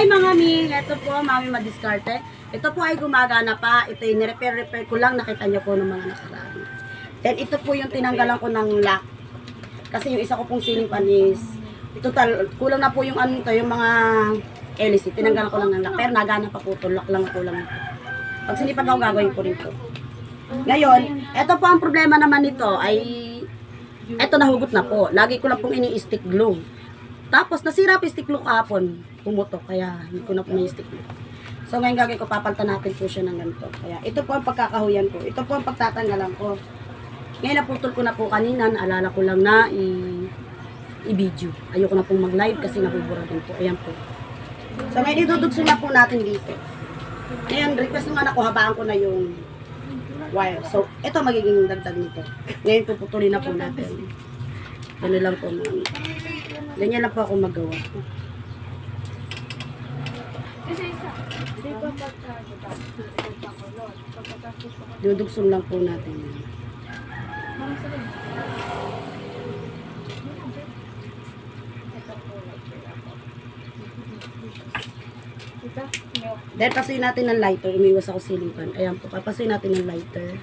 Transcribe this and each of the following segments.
Hi mga mi, ito po Mami Madiskarte. Ito po ay gumagana pa. Ito ay nirepair ko lang, nakita niyo po ng mga nakaraan. Then ito po yung tinanggalan ko ng lock. Kasi yung isa ko pong ceiling fan is total, kulang na po yung ano to, yung mga LC. Tinanggalan ko lang ng lock. Pero nagana pa po ito, lock lang po lang ito. Pag sinipag ako, gagawin ko rin po. Ngayon, ito po ang problema naman nito ay ito nahugot na po. Lagi ko lang pong ini-stick glue. Tapos nasira po yung stick glue kahapon. Pumutok, kaya hindi ko na po na-stick glue. So ngayon gagawin ko, papalitan natin po siya ng ganito. Kaya ito po ang pagkakahuyan ko. Ito po ang pagtatanggalan ko. Ngayon naputol ko na po kanina. Naalala ko lang na i-video. Ayoko na pong mag-live kasi nabubura din po. Ayan po. So ngayon idudugso na po natin dito. Ngayon request ng anak ko, habaan ko na yung wire. So ito magiging dagdag nito. Ngayon puputulin na po natin. Ganun lang po mga. Ganyan lang po ako magawa. Dudugsong lang po natin yan. Dahil pasuyin natin ng lighter, umiwas ako silipan. Ayan po, papasuyin natin ng lighter.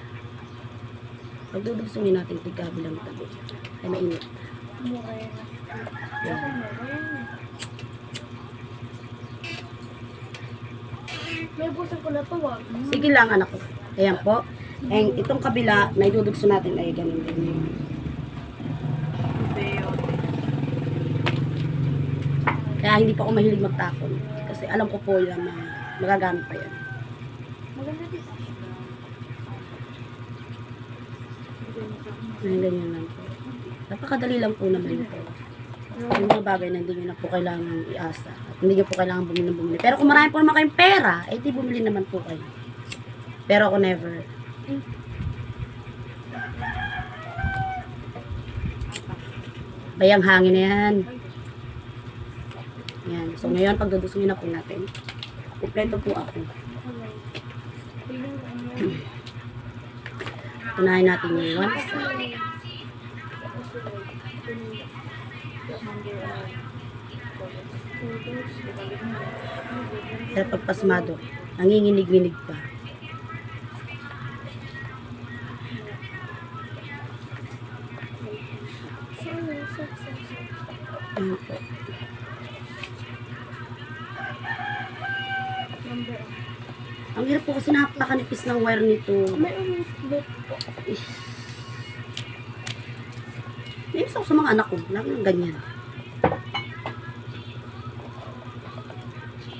Pag dudugsongin natin, tigkabi lang tabi. Ay mainit. Ayan. May busan ko na to, wag. Sige lang anak ko. Ayan po. And itong kabila, na idudugso natin ay ganun din. Kaya hindi pa ako mahilig magtakon. Kasi alam ko po yan na magagamit pa yan. Maganda dito. Ayan, ganyan lang po. Napakadali lang po naman ito. Yung mga bagay na hindi nyo na po kailangan i-asa. At hindi nyo po kailangan bumili. Pero kung marami po naman kayong pera, eh di bumili naman po kayo. Pero ako never. Bayang hangin na yan. Yan. So ngayon, pagdudusungin na po natin. Kompleto po ako. Unahin natin yung one side. Pero pagpasmado, nanginginig-nginig pa. Ayan po. Ang hirap po kasi napakanipis ng wire nito. May umisbot po. Nainis ako sa mga anak ko. Lagi ng ganyan.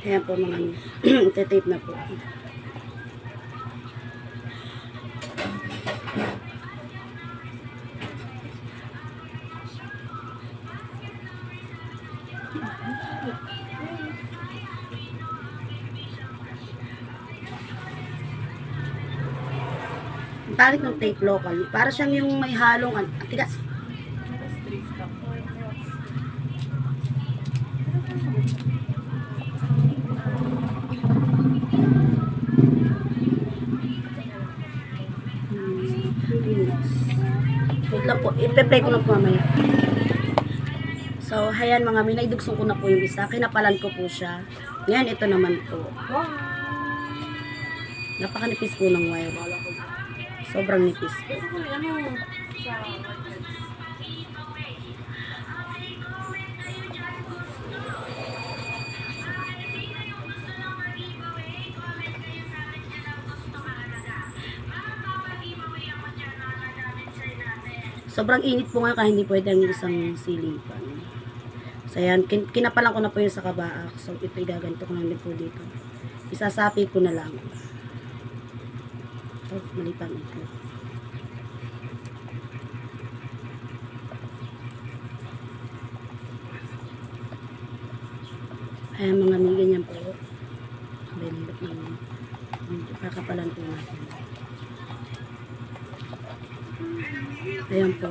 Ayan po mga tape na po. Ang tarik ng tape local. Para siyang yung may halong tigas. Wait lang po, ipe-play ko lang po mamaya. So, hayan mga mina, idugsong ko na po yung isa. Kinapalan ko po siya. Ngayon, ito naman po. Napakanipis po ng wire. Sobrang nipis po. Sobrang init po nga kaya hindi pwede ang isang ceiling fan. So yan, kinapalan ko na po yung sa kabaak. So ito igaganto ko lang din po dito. Isasapi ko na lang. Oh, mali pa ito. Ayan mga migan yan po. Benilot naman. Kakapalan po natin. Ayan po.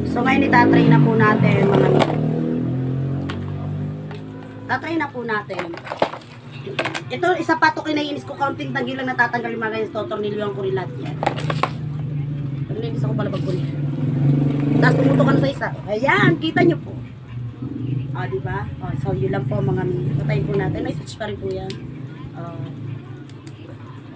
So ngayon itatry na po natin mga tatry na po natin. Ito, isa pa ito kinainis ko, kaunting tanggi lang natatanggal yung mga ganyan, tornilyo ko rin lahat yan. Nilinis ako pala pagpuli. Tapos pumuto ka na sa isa. Ayan, kita nyo po. Di ba? So, yun lang po mga mi. Patayin po natin. May switch pa rin po yan.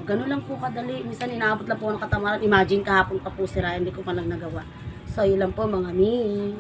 Ganun lang po kadali. Minsan inaabot lang po ng katamaran. Imagine kahapon pa po sira. Hindi ko pa lang nagawa. So, yun lang po mga mi.